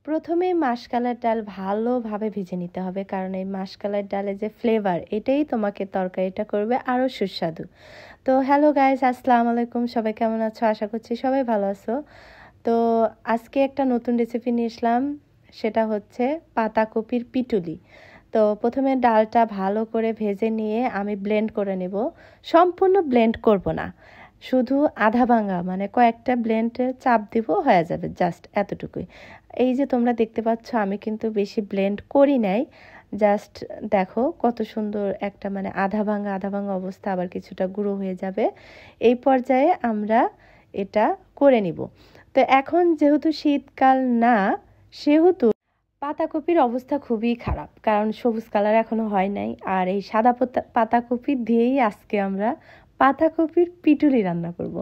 প্রথমেই মাসকালের ডাল ভালোভাবে ভেজে নিতে হবে, কারণ এই মাসকালের ডালের যে ফ্লেভার এটাই তোমাকে তরকারিটা করবে আরও সুস্বাদু। তো হ্যালো গাইস, আসসালামু আলাইকুম। সবাই কেমন আছো? আশা করছি সবাই ভালো আছো। তো আজকে একটা নতুন রেসিপি নিয়ে আসলাম, সেটা হচ্ছে পাতাকপির পিটুলি। তো প্রথমে ডালটা ভালো করে ভেজে নিয়ে আমি ব্লেন্ড করে নেব। সম্পূর্ণ ব্লেন্ড করব না, শুধু আধা ভাঙা মানে কয়েকটা ব্লেন্ডের চাপ দিব, হয়ে যাবে জাস্ট এতটুকুই। এই যে তোমরা দেখতে পাচ্ছ আমি কিন্তু বেশি ব্লেন্ড করি নাই, জাস্ট দেখো কত সুন্দর একটা মানে আধা ভাঙা অবস্থা, আবার কিছুটা গুঁড়ো হয়ে যাবে। এই পর্যায়ে আমরা এটা করে নিব। তো এখন যেহেতু শীতকাল না, সেহেতু পাতাকপির অবস্থা খুবই খারাপ, কারণ সবুজ কালার এখনো হয় নাই। আর এই সাদা পাতাকপি দিয়েই আজকে আমরা পাতাকপির পিটুলি রান্না করব।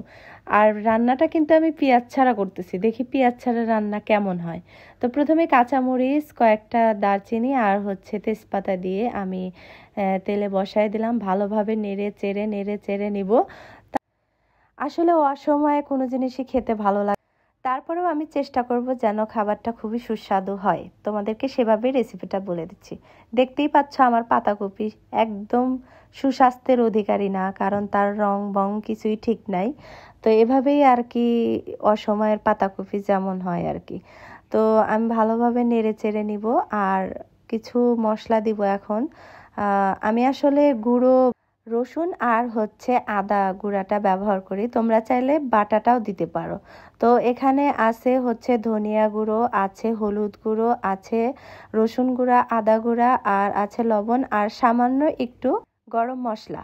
আর রান্নাটা কিন্তু আমি পেঁয়াজ ছাড়া করতেছি, দেখি পেঁয়াজ ছাড়া রান্না কেমন হয়। তো প্রথমে কাঁচামরিচ, কয়েকটা দারচিনি আর তেজপাতা দিয়ে আমি তেলে বসায় দিলাম। ভালোভাবে নেড়ে চেড়ে নিব। আসলে অসময়ে কোনো জিনিসই খেতে ভালো লাগে, তারপরেও আমি চেষ্টা করব যেন খাবারটা খুবই সুস্বাদু হয়। তোমাদেরকে সেভাবে রেসিপিটা বলে দিচ্ছি। দেখতেই পাচ্ছ আমার পাতাকপি একদম সুস্বাস্থ্যের অধিকারী না, কারণ তার রং বং কিছুই ঠিক নাই। তো এভাবেই আর কি অসময়ের পাতাকপি যেমন হয় আর কি। তো আমি ভালোভাবে নেড়ে চেড়ে নিব আর কিছু মশলা দিব এখন। আমি আসলে গুঁড়ো রসুন আর আদা গুঁড়াটা ব্যবহার করি, তোমরা চাইলে বাটাটাও দিতে পারো। তো এখানে আছে ধনিয়া গুঁড়ো, আছে হলুদ গুঁড়ো, আছে রসুন গুঁড়া, আদা গুঁড়া, আর আছে লবণ আর সামান্য একটু গরম মশলা।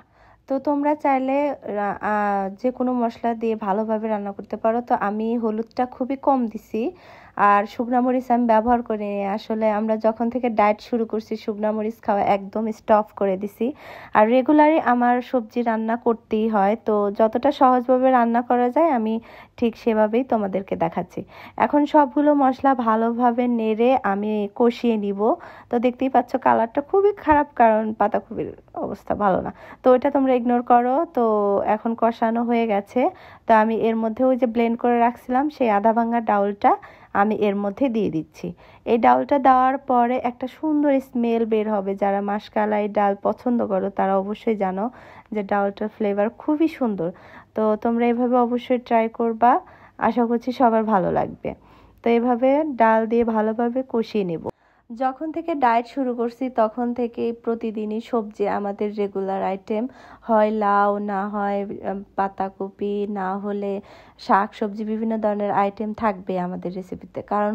তো তোমরা চাইলে যে কোনো মশলা দিয়ে ভালোভাবে রান্না করতে পারো। তো আমি হলুদটা খুবই কম দিছি, আর শুকনা মরিচ আমি ব্যবহার করি। আসলে আমরা যখন থেকে ডায়েট শুরু করছি শুকনা মরিচ খাওয়া একদম স্টপ করে দিছি। আর রেগুলারই আমার সবজি রান্না করতেই হয়, তো যতটা সহজভাবে রান্না করা যায় আমি ঠিক সেভাবেই তোমাদেরকে দেখাচ্ছি। এখন সবগুলো মশলা ভালোভাবে নেড়ে আমি কষিয়ে নিব। তো দেখতেই পাচ্ছ কালারটা খুবই খারাপ, কারণ পাতাকপির অবস্থা ভালো না। তো এটা তোমরা ইগনোর করো। তো এখন কষানো হয়ে গেছে। তো আমি এর মধ্যে ওই যে ব্লেন্ড করে রাখছিলাম সেই আধা ভাঙা ডাউলটা আমি এর মধ্যে দিয়ে দিচ্ছি। এই ডাউলটা দেওয়ার পরে একটা সুন্দর স্মেল বের হবে। যারা মাসকালাই ডাল পছন্দ করো তারা অবশ্যই জানো যে ডাউলটার ফ্লেভার খুবই সুন্দর। তো তোমরা এভাবে অবশ্যই ট্রাই করবা, আশা করছি সবার ভালো লাগবে। তো এভাবে ডাল দিয়ে ভালোভাবে কষিয়ে নেব। যখন থেকে ডায়েট শুরু করছি তখন থেকেই প্রতিদিনই সবজি আমাদের রেগুলার আইটেম, হয় লাউ, না হয় পাতাকপি, না হলে শাক সবজি, বিভিন্ন ধরনের আইটেম থাকবে আমাদের রেসিপিতে। কারণ